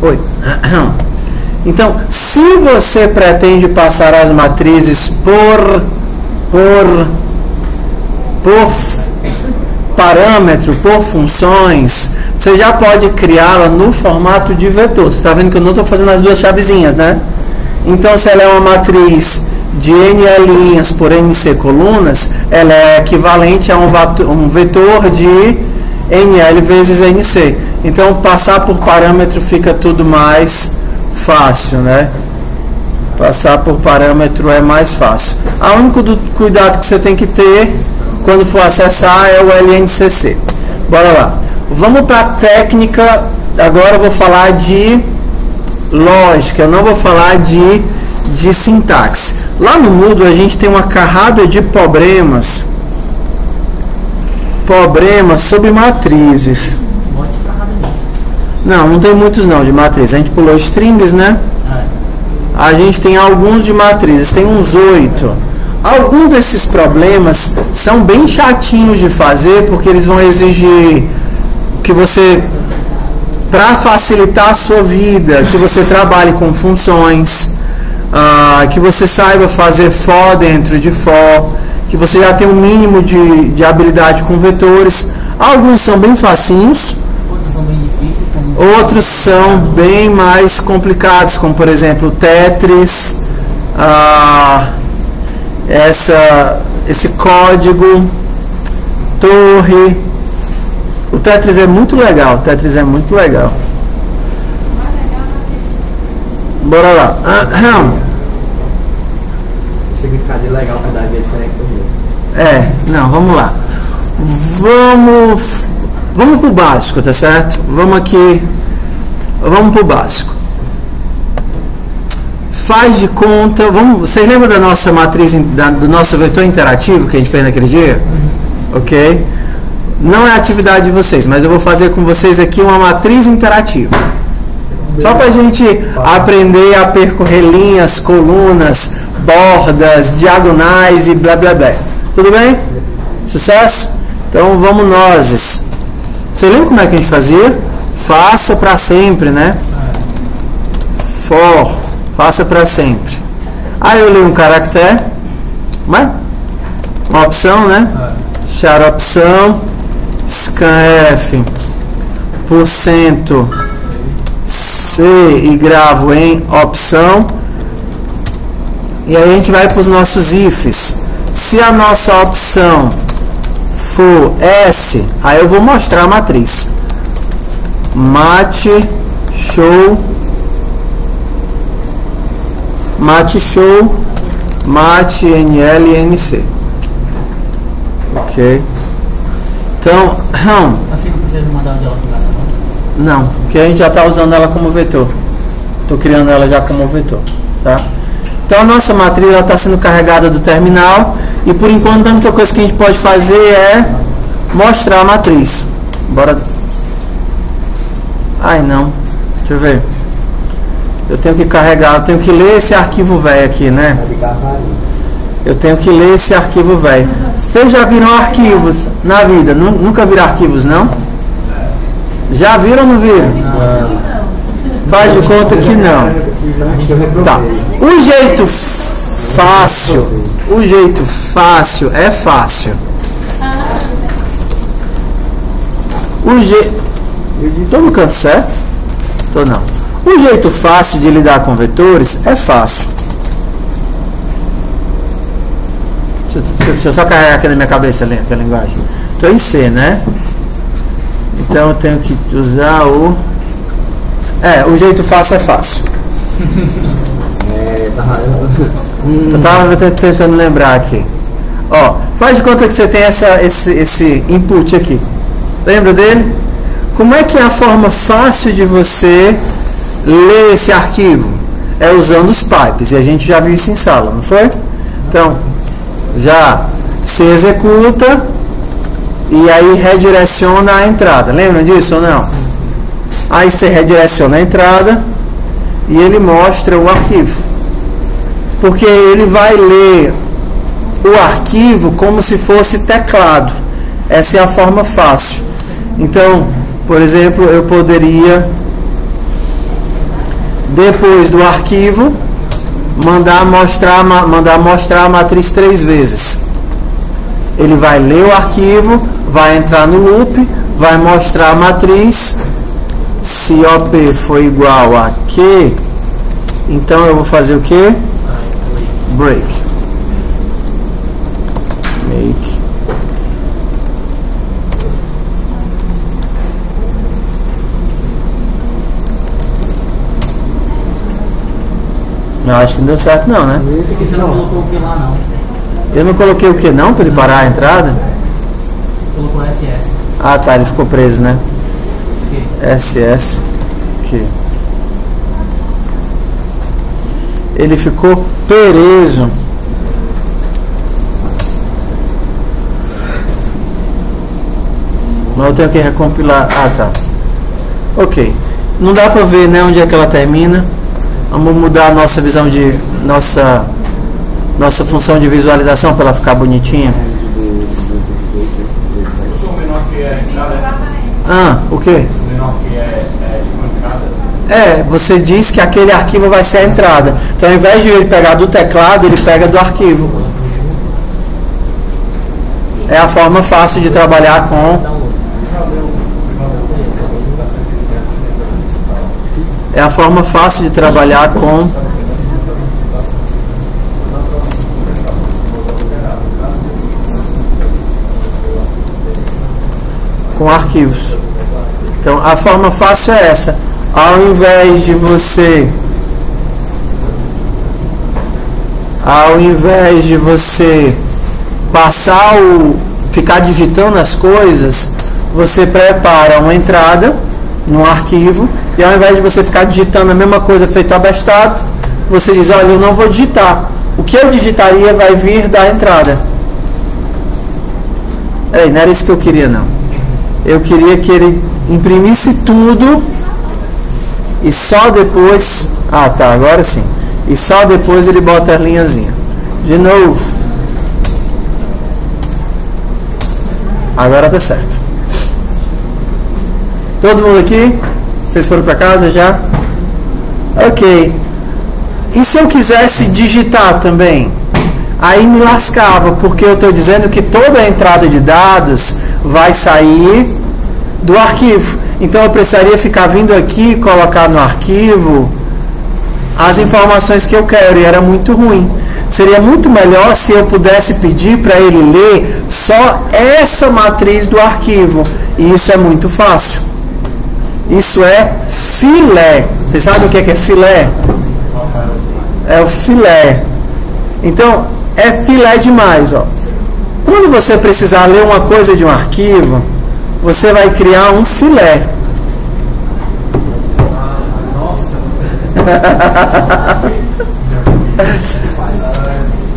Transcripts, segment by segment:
Oi. Então, se você pretende passar as matrizes por parâmetro, por funções, você já pode criá-la no formato de vetor. Você está vendo que eu não estou fazendo as duas chavezinhas, né? Então, se ela é uma matriz de NL linhas por NC colunas, ela é equivalente a um vetor de NL vezes NC. Então, passar por parâmetro fica tudo mais fácil, né? Passar por parâmetro é mais fácil. O único cuidado que você tem que ter quando for acessar é o LNCC. Bora lá. Vamos para a técnica. Agora eu vou falar de lógica, eu não vou falar de sintaxe. Lá no Moodle a gente tem uma carrada de problemas sobre matrizes. Não tem muitos não de matrizes. A gente pulou strings, né? A gente tem alguns de matrizes, tem uns 8. Alguns desses problemas são bem chatinhos de fazer, porque eles vão exigir que você, para facilitar a sua vida, que você trabalhe com funções, que você saiba fazer for dentro de for, que você já tenha um mínimo de habilidade com vetores. Alguns são bem facinhos, outros são bem mais complicados, como por exemplo Tetris, esse código, torre. O Tetris é muito legal, Bora lá. O significado de legal cada dia é diferente do meu. Vamos lá. Vamos pro básico, tá certo? Vamos pro básico. Faz de conta. Vocês lembram da nossa matriz, do nosso vetor interativo que a gente fez naquele dia? Ok? Não é a atividade de vocês, mas eu vou fazer com vocês aqui uma matriz interativa. Só para a gente aprender a percorrer linhas, colunas, bordas, diagonais e blá blá blá. Tudo bem? Sucesso? Então vamos nós. Você lembra como é que a gente fazia? Faça para sempre, né? For. Faça para sempre. Aí eu leio um caractere. Uma opção, né? Char opção. Scanf. %. C e gravo em opção. E aí a gente vai para os nossos ifs. Se a nossa opção for S, aí eu vou mostrar a matriz. Mate show, mate NL NC. Ok. Então, assim não precisa mandar de autograça, não, porque a gente já está usando ela como vetor. Estou criando ela já como vetor, tá? Então a nossa matriz está sendo carregada do terminal e por enquanto a única coisa que a gente pode fazer é mostrar a matriz. Bora. Não. Deixa eu ver. Eu tenho que carregar, eu tenho que ler esse arquivo velho aqui, né? Eu tenho que ler esse arquivo velho. Vocês já viram arquivos na vida? Nunca viram arquivos, não? Já viram ou não viram? Faz de conta que não. Tá. O jeito fácil é fácil. Tô no canto certo? Tô não. O jeito fácil de lidar com vetores é fácil. Deixa eu só carregar aqui na minha cabeça a linguagem. Tô em C, né? Então eu tenho que usar o jeito fácil é fácil. Eu tava tentando lembrar aqui. Ó, faz de conta que você tem esse input aqui. Lembra dele? Como é que é a forma fácil de você ler esse arquivo? É usando os pipes. E a gente já viu isso em sala, não foi? Então, já se executa e aí redireciona a entrada. Lembra disso ou não? Aí você redireciona a entrada e ele mostra o arquivo. Porque ele vai ler o arquivo como se fosse teclado. Essa é a forma fácil. Então, por exemplo, eu poderia Depois do arquivo, mandar mostrar a matriz 3 vezes. Ele vai ler o arquivo, vai entrar no loop, vai mostrar a matriz. Se OP for igual a Q, então eu vou fazer o que? Break. Make. Não, acho que não deu certo não, né? Porque você não colocou o que lá não. Eu não coloquei o que não, para ele parar a entrada? Colocou SS. Ah tá, ele ficou preso, né? Ok. SS. Aqui. Ele ficou preso. Mas eu tenho que recompilar. Ah tá. Ok. Não dá pra ver, né, onde é que ela termina. Vamos mudar a nossa visão de nossa função de visualização para ela ficar bonitinha. Ah, o que? Você diz que aquele arquivo vai ser a entrada. Então, ao invés de ele pegar do teclado, ele pega do arquivo. É a forma fácil de trabalhar com. É a forma fácil de trabalhar com arquivos. Então, a forma fácil é essa. Ao invés de você ficar digitando as coisas, você prepara uma entrada num arquivo, e ao invés de você ficar digitando a mesma coisa feita abestado, você diz, olha, eu não vou digitar. O que eu digitaria vai vir da entrada. Não era isso que eu queria, não. Eu queria que ele imprimisse tudo e só depois... Ah, tá, agora sim. E só depois ele bota a linhazinha. De novo. Agora tá certo. Todo mundo aqui? Vocês foram para casa já? Ok. E se eu quisesse digitar também? Aí me lascava, porque eu estou dizendo que toda a entrada de dados vai sair do arquivo. Então eu precisaria ficar vindo aqui e colocar no arquivo as informações que eu quero, e era muito ruim. Seria muito melhor se eu pudesse pedir para ele ler só essa matriz do arquivo. E isso é muito fácil. Isso é filé. Vocês sabem o que é filé? É o filé. Então, é filé demais, ó. Quando você precisar ler uma coisa de um arquivo, você vai criar um filé.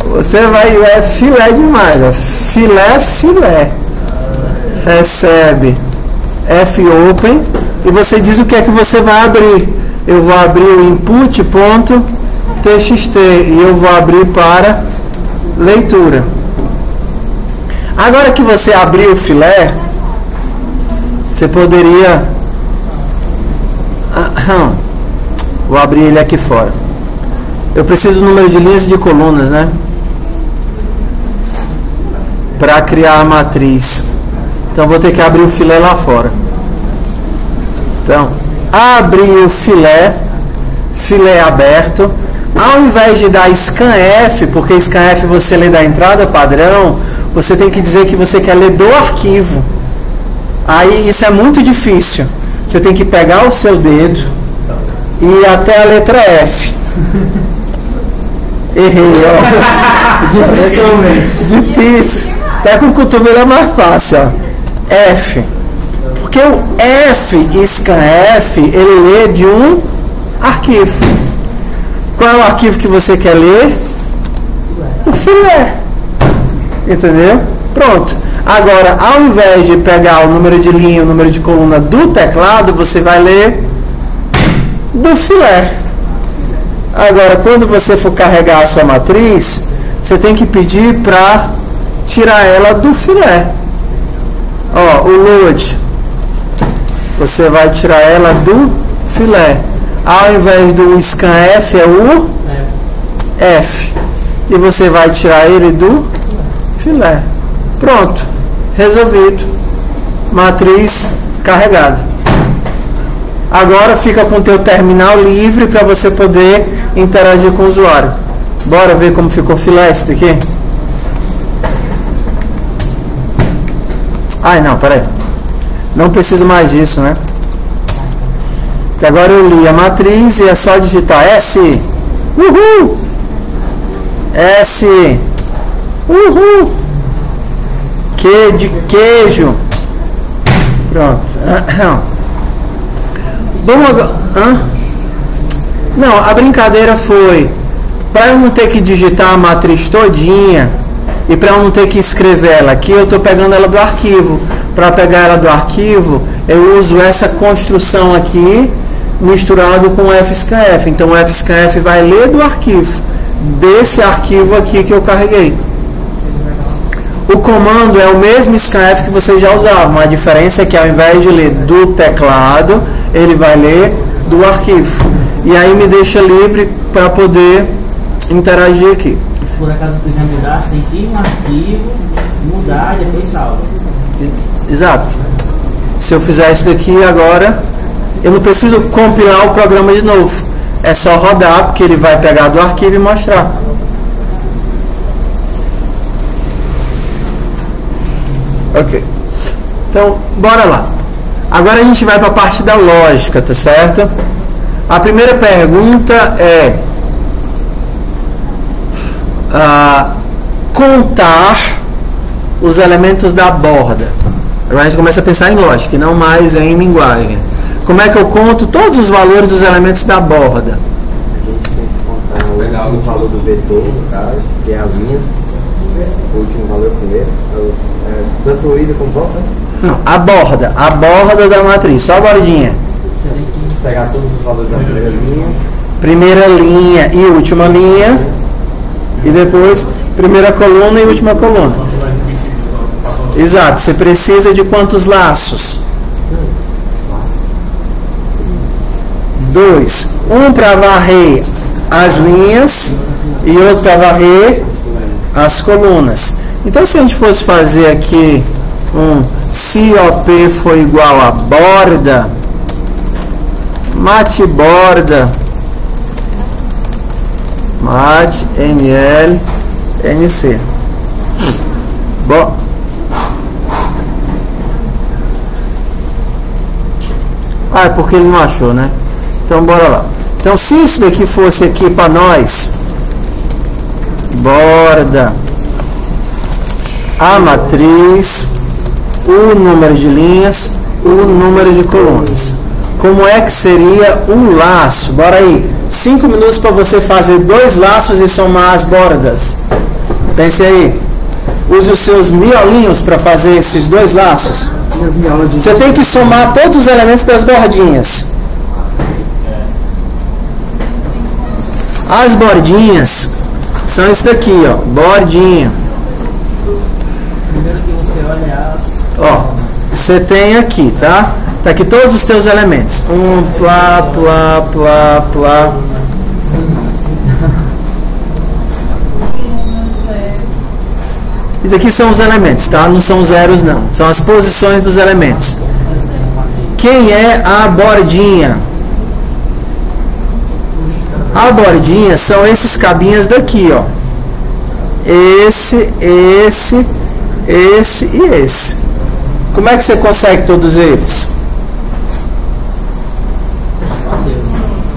Você vai... É filé demais, ó. Filé. Recebe fopen. E você diz o que é que você vai abrir. Eu vou abrir o input.txt e eu vou abrir para leitura. Agora que você abriu o filé, você poderia... Vou abrir ele aqui fora. Eu preciso do número de linhas e de colunas, né? Para criar a matriz. Então vou ter que abrir o filé lá fora. Então, abrir o filé aberto. Ao invés de dar scanf, porque scanf você lê da entrada padrão, você tem que dizer que você quer ler do arquivo. Aí isso é muito difícil. Você tem que pegar o seu dedo e ir até a letra F. Errei, ó. Difícil. Até com o cotovelo é mais fácil, ó. F. Porque o scanf, ele lê de um arquivo. Qual é o arquivo que você quer ler? O filé. Entendeu? Pronto. Agora, ao invés de pegar o número de linha, o número de coluna do teclado, você vai ler do filé. Agora, quando você for carregar a sua matriz, você tem que pedir para tirar ela do filé. Ó, o load. Você vai tirar ela do filé. Ao invés do scanf é o F. E você vai tirar ele do filé. Pronto. Resolvido. Matriz carregada. Agora fica com o teu terminal livre para você poder interagir com o usuário. Bora ver como ficou filé isso daqui? Ai, não, peraí. Não preciso mais disso, né? Porque agora eu li a matriz e é só digitar S. Uhul! S. Uhul! Q de queijo. Pronto. Vamos agora. Não, a brincadeira foi para eu não ter que digitar a matriz todinha e para eu não ter que escrever ela aqui, eu estou pegando ela do arquivo. Para pegar ela do arquivo, eu uso essa construção aqui misturado com o fscanf. Então o fscanf vai ler do arquivo, desse arquivo aqui que eu carreguei. O comando é o mesmo scanf que vocês já usavam. A diferença é que ao invés de ler do teclado, ele vai ler do arquivo. E aí me deixa livre para poder interagir aqui. Se por acaso quiser mudar, você tem que ir no arquivo, mudar e depois salva. Exato. Se eu fizer isso daqui agora, eu não preciso compilar o programa de novo. É só rodar, porque ele vai pegar do arquivo e mostrar. Ok. Então, bora lá. Agora a gente vai para a parte da lógica, tá certo? A primeira pergunta é contar os elementos da borda. Agora a gente começa a pensar em lógica e não mais em linguagem. Como é que eu conto todos os valores dos elementos da borda? A gente tem que contar o valor do vetor, no caso, que é a linha, o último valor primeiro, tanto o ida como volta. Não, a borda da matriz, só a bordinha. Pegar todos os valores da primeira linha e última linha, e depois primeira coluna e última coluna. Exato, você precisa de quantos laços? 2. Um para varrer as linhas e outro para varrer as colunas. Então, se a gente fosse fazer aqui se OP for igual a borda, mat borda, mat NL NC. Bom. É porque ele não achou, né? Então, bora lá. Então, se isso daqui fosse aqui para nós, borda, a matriz, o número de linhas, o número de colunas. Como é que seria um laço? Bora aí. 5 minutos para você fazer 2 laços e somar as bordas. Pense aí. Use os seus miolinhos para fazer esses 2 laços. Você tem que somar todos os elementos das bordinhas. As bordinhas são isso daqui, ó. Bordinha. Primeiro que você olha Ó, você tem aqui, tá? Tá aqui todos os teus elementos. Plá, plá, plá, plá. Isso aqui são os elementos, tá? Não são zeros, não. São as posições dos elementos. Quem é a bordinha? A bordinha são esses cabinhas daqui, ó. Esse e esse. Como é que você consegue todos eles?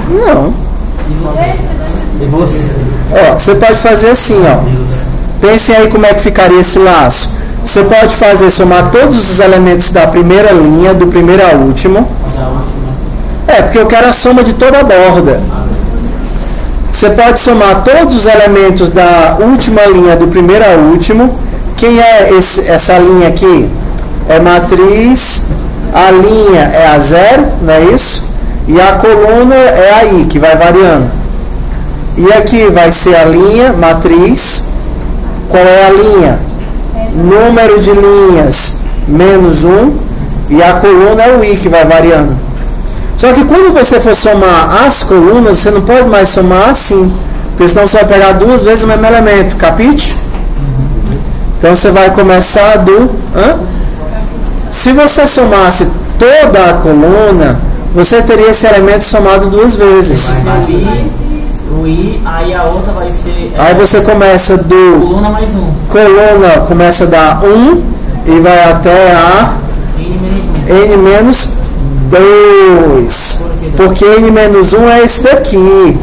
Não. E você? Ó, você pode fazer assim, ó. Pensem aí como é que ficaria esse laço. Você pode fazer, somar todos os elementos da primeira linha, do primeiro ao último. É, porque eu quero a soma de toda a borda. Você pode somar todos os elementos da última linha, do primeiro ao último. Quem é essa linha aqui? É matriz. A linha é a 0, não é isso? E a coluna é a I, que vai variando. E aqui vai ser a linha, matriz. Qual é a linha? Número de linhas menos 1. E a coluna é o I, que vai variando. Só que quando você for somar as colunas, você não pode mais somar assim, porque senão você vai pegar duas vezes o mesmo elemento, capite? Então você vai começar do... Se você somasse toda a coluna, você teria esse elemento somado duas vezes. O I, aí a outra vai ser... Aí você começa do... Coluna mais 1. Coluna começa da 1 e vai até a N menos 2. Porque N menos 1 é esse daqui.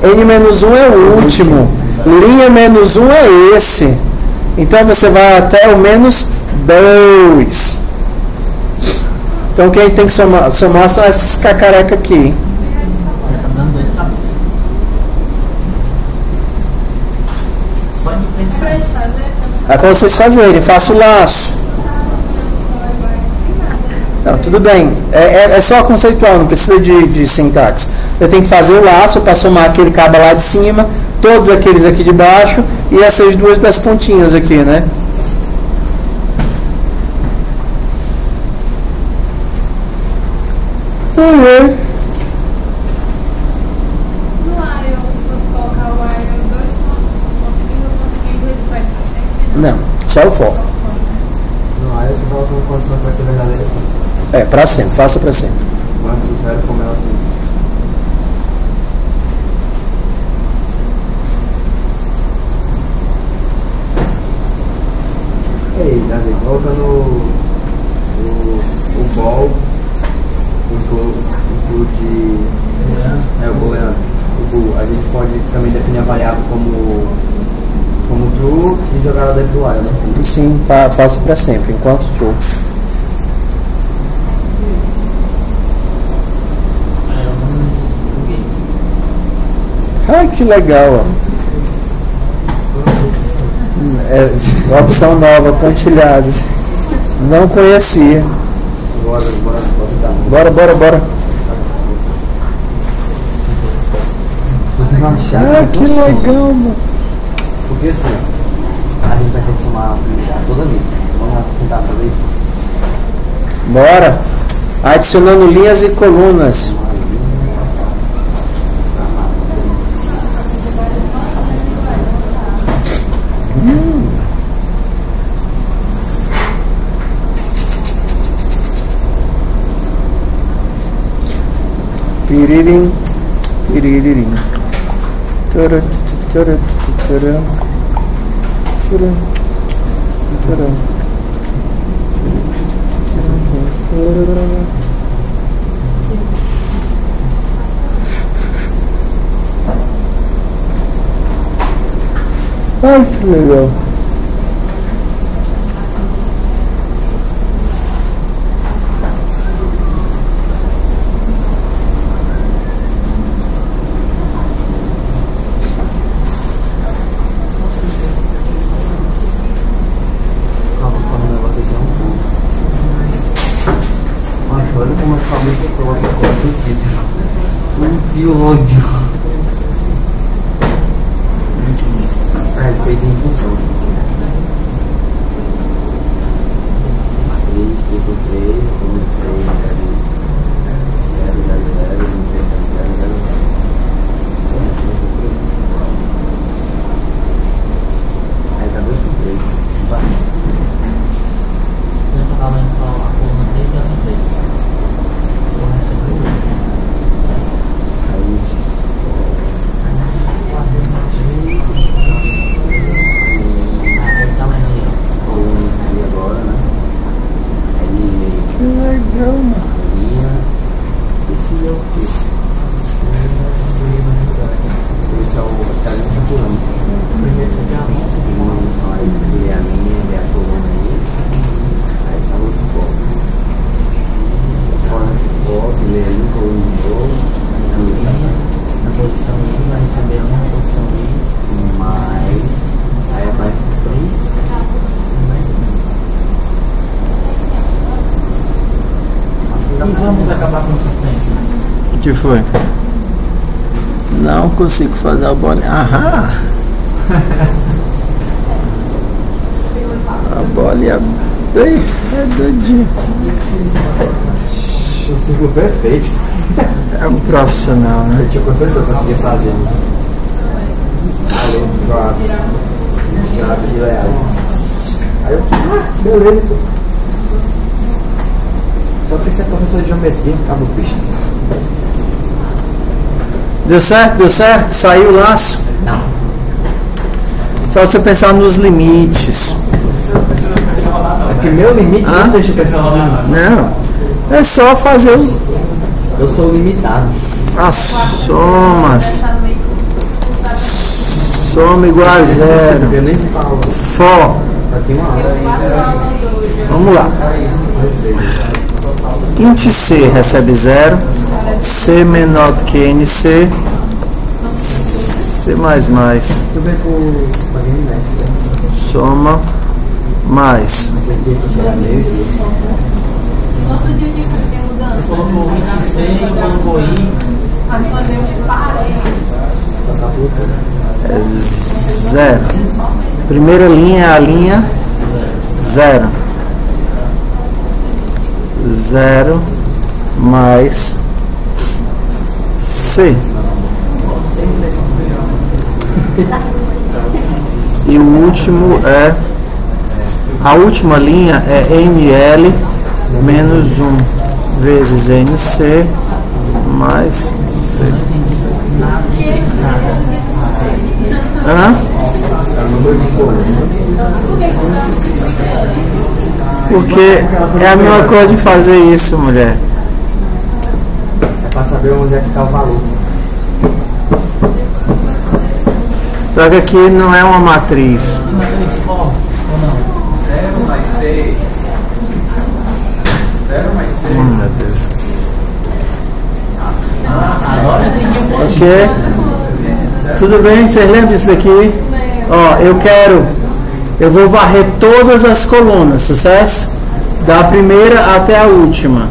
N menos 1 é o último. Linha menos 1 é esse. Então você vai até o menos 2. Então o que a gente tem que somar são essas cacarecas aqui. É para vocês fazerem, faça o laço. Não, tudo bem. É só conceitual, não precisa de sintaxe. Eu tenho que fazer o laço para somar aquele cabo lá de cima, todos aqueles aqui de baixo e essas duas das pontinhas aqui, né? Não, só o foco. Não, aí você coloca uma condição que vai ser verdadeira assim. É, pra sempre, faça pra sempre. Quando o zero for menor assim. Ei, Davi, volta no ball, include o booleano. A gente pode também definir a variável como true e jogar ela dentro do while, né? Sim, faça para sempre, enquanto true. Ai, que legal, ó. É opção nova, pontilhado. Não conhecia. Bora. Ah, que legal, mano. Porque assim, a gente vai ter que somar toda vez. Vamos tentar fazer isso? Bora. Adicionando linhas e colunas. Piririm. Ai, que legal. Que ódio. Fez em função. 3, 3, aí tá 2 por 3. Vai. Eu tô falando só a coluna 3 e a outra 3. O resto é tudo. Esse é o que? Esse é o excelente circulante. Primeiro você tem a linha. Aí é a linha, é a coluna aí. Aí está o outro foco. Fora do foco, ele é ali, coluna de novo. Na posição I vai receber a minha posição I. Mais. Aí é mais 3. E vamos acabar com o suspense. O que foi? Não consigo fazer a bolinha. Aham! A bolinha é doidinha. Um círculo perfeito. É um profissional, né? Eu tinha professor que eu consegui fazer. Falou já pedi leal. Aí eu, beleza. Só que esse é professor de geometria, acaba o bicho. Deu certo? Deu certo? Saiu o laço? Não. Só você pensar nos limites. É que meu limite não deixa eu pensar no limite. Não. É só fazer Eu sou limitado. as somas. Soma igual a zero. Eu nem falo. For. Aqui uma hora. Vamos lá. Int C recebe 0. C menor do que NC. C mais mais. Tudo bem com magneto. Soma mais. Você colocou o índice C e colocou I. É 0. Primeira linha é a linha 0. 0 mais C. E o último é. A última linha é NL menos 1 vezes NC mais C. Hã? Porque é a mesma coisa de fazer isso, mulher. É pra saber onde é que está o valor. Só que aqui não é uma matriz. Zero mais C. Zero mais C. Meu Deus. Agora eu entendi um pouquinho. Ok? Tudo bem? Vocês lembram disso daqui? Ó, eu vou varrer todas as colunas, sucesso? Da primeira até a última.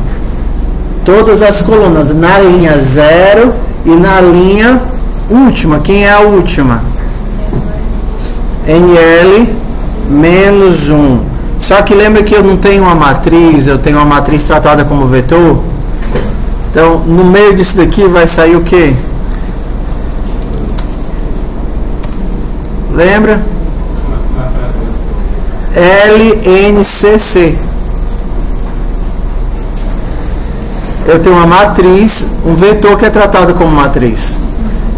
Todas as colunas, na linha 0 e na linha última. Quem é a última? NL menos 1. Só que lembra que eu não tenho uma matriz, eu tenho uma matriz tratada como vetor? Então, no meio disso daqui vai sair o quê? Lembra? LNCC. Eu tenho uma matriz, um vetor que é tratado como matriz.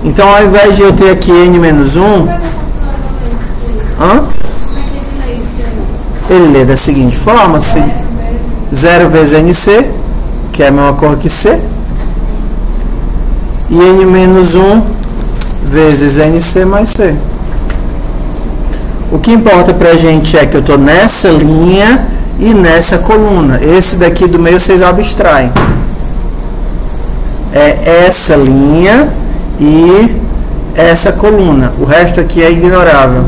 Então, ao invés de eu ter aqui N menos 1, ele lê da seguinte forma: 0 vezes NC, que é a mesma cor que C, e N menos 1 vezes NC mais C. O que importa pra gente é que eu estou nessa linha e nessa coluna. Esse daqui do meio vocês abstraem. É essa linha e essa coluna. O resto aqui é ignorável.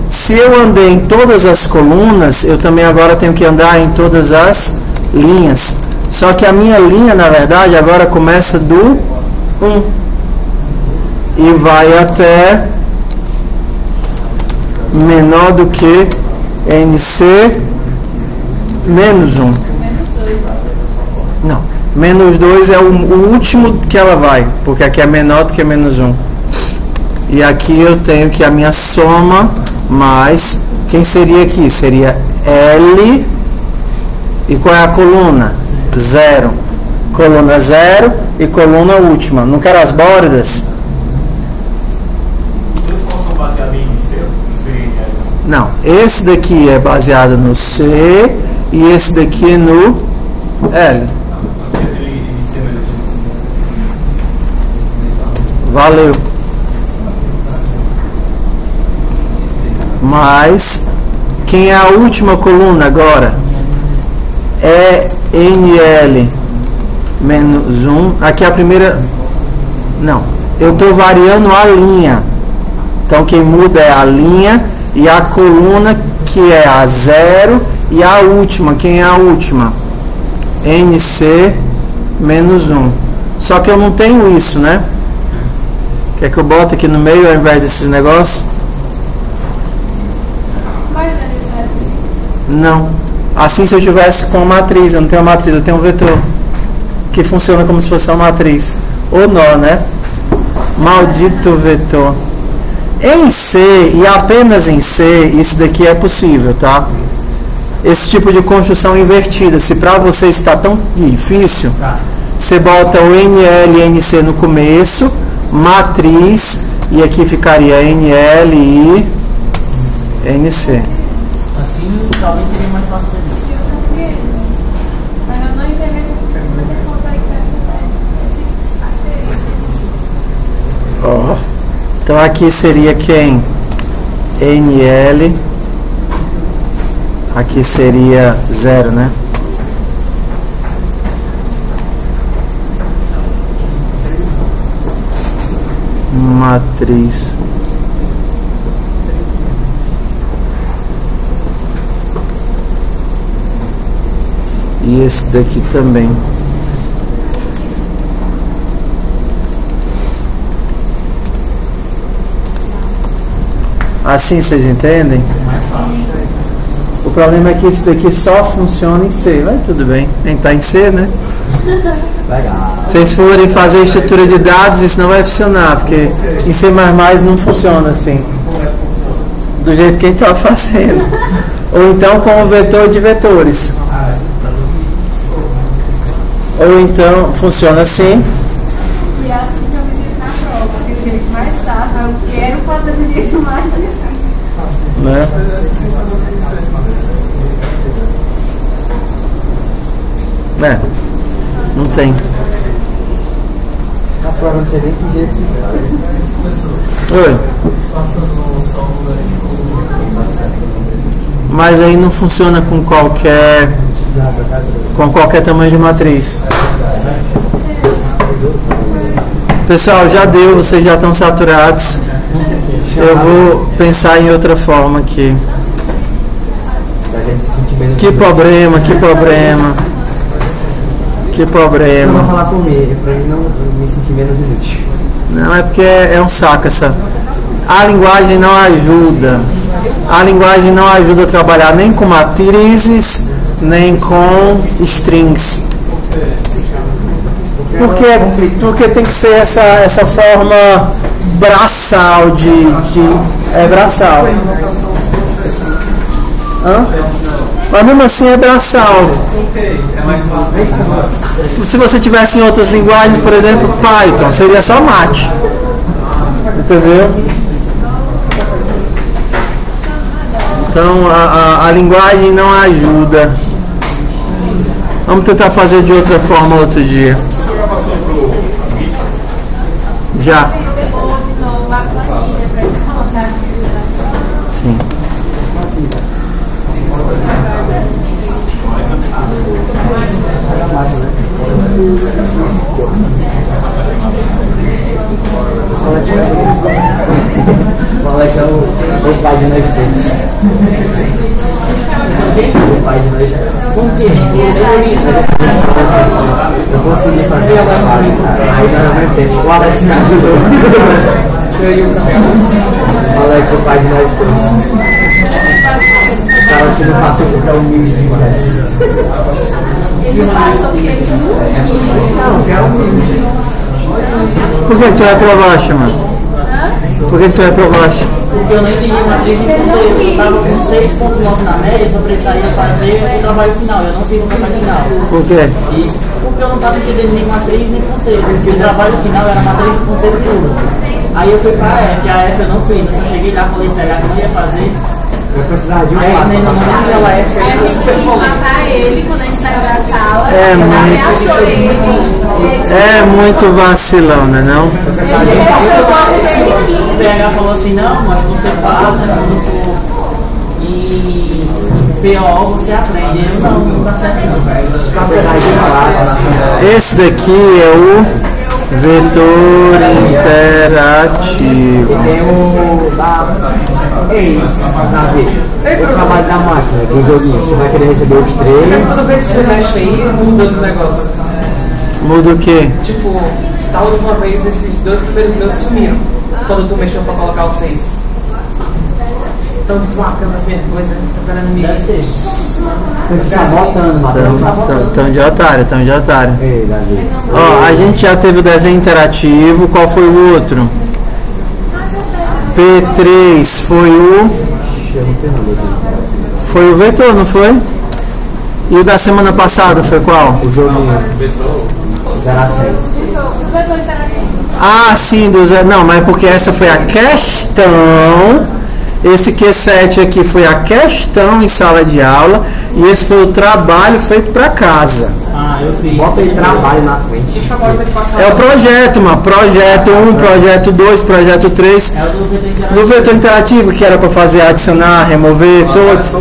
Se eu andei em todas as colunas, eu também agora tenho que andar em todas as linhas. Só que a minha linha, na verdade, agora começa do 1 e vai até menor do que NC menos 1. Não, menos 2 é o último que ela vai, porque aqui é menor do que menos 1. E aqui eu tenho que a minha soma mais, quem seria aqui? Seria L, e qual é a coluna? 0. Coluna 0 e coluna última. Não quero as bordas? São baseados em C? Não, esse daqui é baseado no C e esse daqui é no L. Valeu. Mas quem é a última coluna agora? É NL menos 1. Aqui é a primeira. Não, eu estou variando a linha. Então quem muda é a linha e a coluna, que é a 0, e a última. Quem é a última? NC menos 1. Só que eu não tenho isso, né? Quer que eu bote aqui no meio ao invés desses negócios? Não. Assim, se eu tivesse com a matriz, eu não tenho a matriz, eu tenho um vetor. que funciona como se fosse uma matriz. Ou nó, né? Maldito vetor. Em C, e apenas em C, isso daqui é possível, tá? Esse tipo de construção invertida, se para você está tão difícil, você bota o NL e NC no começo, matriz, e aqui ficaria NL e NC. Assim, talvez seria mais fácil de ver. Mas eu não entendi como ele consegue Ó. Então aqui seria quem? NL. Aqui seria 0, né? Matriz. E esse daqui também. Assim vocês entendem? O problema é que isso daqui só funciona em C. Vai tudo bem. Nem tá em C, né? Legal. Se vocês forem fazer estrutura de dados, isso não vai funcionar, porque em C++ não funciona assim. Do jeito que a gente está fazendo. Ou então com o vetor de vetores. Ou então funciona assim. E assim que eu me digo na prova, porque o jeito mais fácil, eu quero fazer isso mais do que Né? É, não tem. A prova não sei nem que jeito que Oi. Mas aí não funciona com qualquer tamanho de matriz. Pessoal, já deu, vocês já estão saturados. Eu vou pensar em outra forma aqui. Que problema, que problema. Que eu problema. vou falar comigo, pra ele não me sentir menos inútil. Não, é porque é um saco essa. A linguagem não ajuda. A linguagem não ajuda a trabalhar nem com matrizes, nem com strings. Porque tem que ser essa forma braçal é braçal. Hã? Mas mesmo assim é braçal. Se você tivesse em outras linguagens, por exemplo, Python, seria só mate. Entendeu? Então a linguagem não ajuda. Vamos tentar fazer de outra forma outro dia. Você já passou pro Git? Já. pegou de novo a planilha pra ele colocar aqui. Sim. Fala que é o pai de nós todos. O pai de nós todos. Eu consegui fazer a trabalho, aí não ao mesmo tempo. O Alex me ajudou. O Alex é o pai de nós todos. O cara que não passou porque é humilde demais. Ele passou que ele Não, que é humilde. Por que tu reprovaste, mano? Por que tu reprovaste? Porque eu não entendi a matriz de conteúdo. Eu estava com 6,9 na média, só precisaria fazer o trabalho final. Eu não fiz o trabalho final. Por quê? Porque eu não estava entendendo nem matriz nem conteúdo. Porque o trabalho final era matriz de conteúdo puro. Aí eu fui para a F eu não fiz. Eu só cheguei lá, falei pra ela que eu ia fazer. Eu precisava de um Aí ensinei na mão daquela F. Aí a gente quis matar ele quando a gente saiu da sala. É muito vacilão, né não? O PH falou assim, não, mas você passa, quando for em PO você aprende. Eu não dá certo não. Esse daqui é o vetor interativo. Tem o da Ei, na V. O trabalho da máquina, do joguinho. Você vai querer receber os três. Toda vez que você mexe aí, muda os negócios. Muda o quê? Tipo, da última vez esses dois primeiros meus sumiram. Quando tu mexeu pra colocar o 6. Estão desmarcando as minhas coisas, estão querendo me... Deve ser. Estão te sabotando, Tão de otário, tão de otário. Ei, Davi. Ó, a gente já teve o desenho interativo, qual foi o outro? P3 foi o vetor, não foi? E o da semana passada foi qual? O joguinho. Dará 6. Ah, sim, não, mas porque essa foi a questão. Esse Q7 aqui foi a questão em sala de aula. E esse foi o trabalho feito para casa. Ah, eu fiz. Bota aí trabalho na frente. É o projeto, mano. Projeto 1, projeto 2, projeto 3. É o do vetor interativo. Do vetor interativo, que era para fazer adicionar, remover, todos.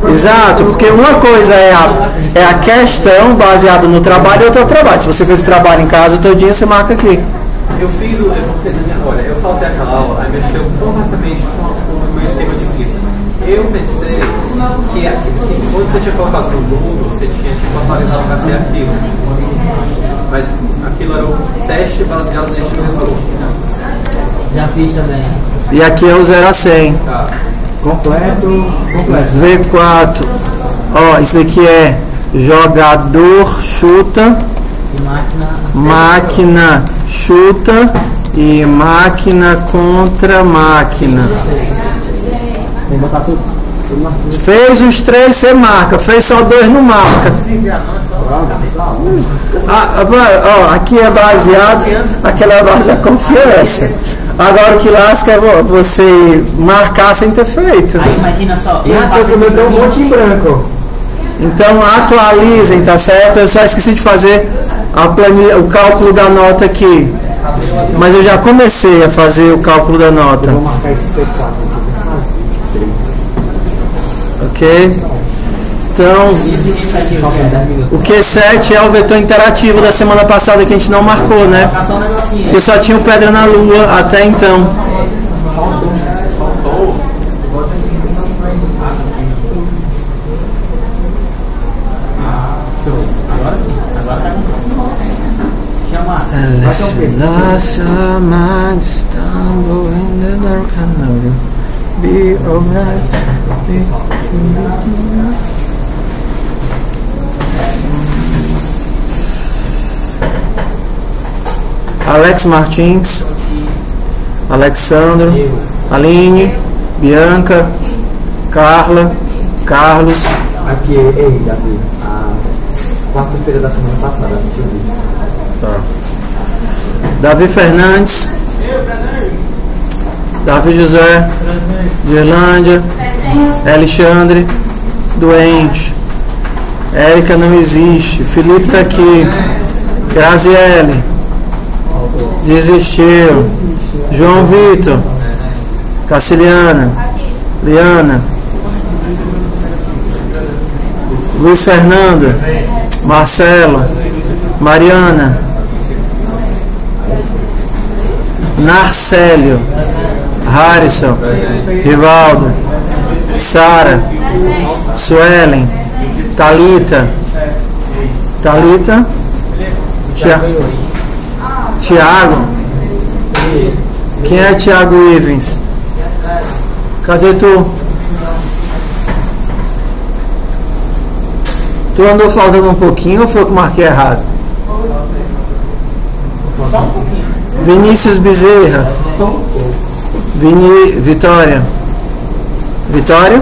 Exato, porque uma coisa é a questão baseada no trabalho e outra é o trabalho. Se você fez o trabalho em casa todinho, você marca aqui. Eu fiz o. Olha, eu faltei aquela aula, aí mexeu completamente com o meu esquema de vida. Eu pensei que quando você tinha colocado no Google, você tinha tipo atualizado para ser aquilo. Mas aquilo era o teste baseado neste vetor. Já fiz também. E aqui é o 0 a 100. Tá. Completo. V4. Ó, isso aqui é jogador chuta, E máquina chuta e máquina contra máquina. Tem que botar tudo na frente. Fez os 3, você marca. Fez só 2, não marca. Ó, aqui é baseado, aquela é base da confiança. Agora o que lasca é você marcar sem ter feito. Aí imagina só, eu Ah, faço eu esse um monte em branco. Então atualizem, tá certo? Eu só esqueci de fazer o cálculo da nota aqui. Mas eu já comecei a fazer o cálculo da nota. Vou marcar esses P4 aqui. Ok? Então, o Q7 é o vetor interativo da semana passada que a gente não marcou, né? Só um negocinho. Porque só tinha o pedra na lua até então. Agora sim, agora tá com. Chama. Last mind stumble in the dark and now be alright. Alex Martins, Alexandro, Aline, Bianca, Carla, Carlos. Aqui, ei, Davi. A quarta-feira da semana passada, assisti o vídeo. Tá. Davi Fernandes, Davi José, Dirlândia, Alexandre, doente, Érica não existe, Felipe tá aqui, Graziele, desistiu, João Vitor, Caciliana, Liana, Luiz Fernando, Marcelo, Mariana, Narcélio, Harrison, Rivaldo, Sara, Suelen, Thalita, Tiago. Quem é Tiago Ivens? Cadê tu? Tu andou faltando um pouquinho ou foi eu que marquei errado? Só um pouquinho. Vinícius Bezerra. Vitória. Vitória.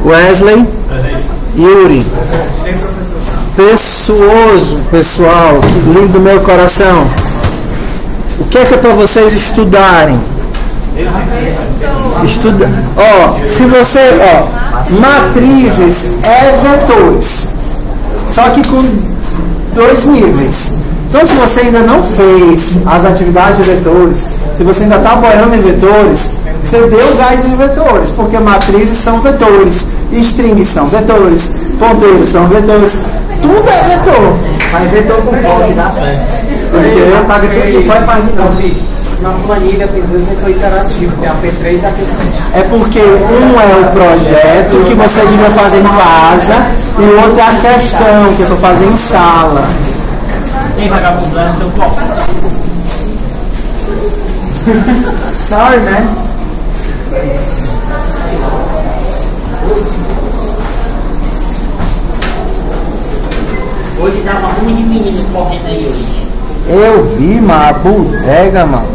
Wesley. Yuri. Pessooso, pessoal, que lindo do meu coração. O que é para vocês estudarem? Estuda. Ó, se você, matrizes é vetores. Só que com 2 níveis. Então, se você ainda não fez as atividades de vetores, se você ainda está boiando em vetores, você deu gás em vetores, porque matrizes são vetores, strings são vetores, ponteiros são vetores, tudo é vetor. Mas vetor com foco dá certo. Porque Apaga tudo que vai para Então, bicho, na planilha tem 2 vetor interativos, tem a P3 e a P7. é porque um é o projeto que você devia fazer em casa e o outro é a questão que eu estou fazendo em sala. Tem vagabundo lá no seu copo. Sorry, né? Hoje tava ruim de menino correndo aí hoje. Eu vi, mano, a bodega, mano.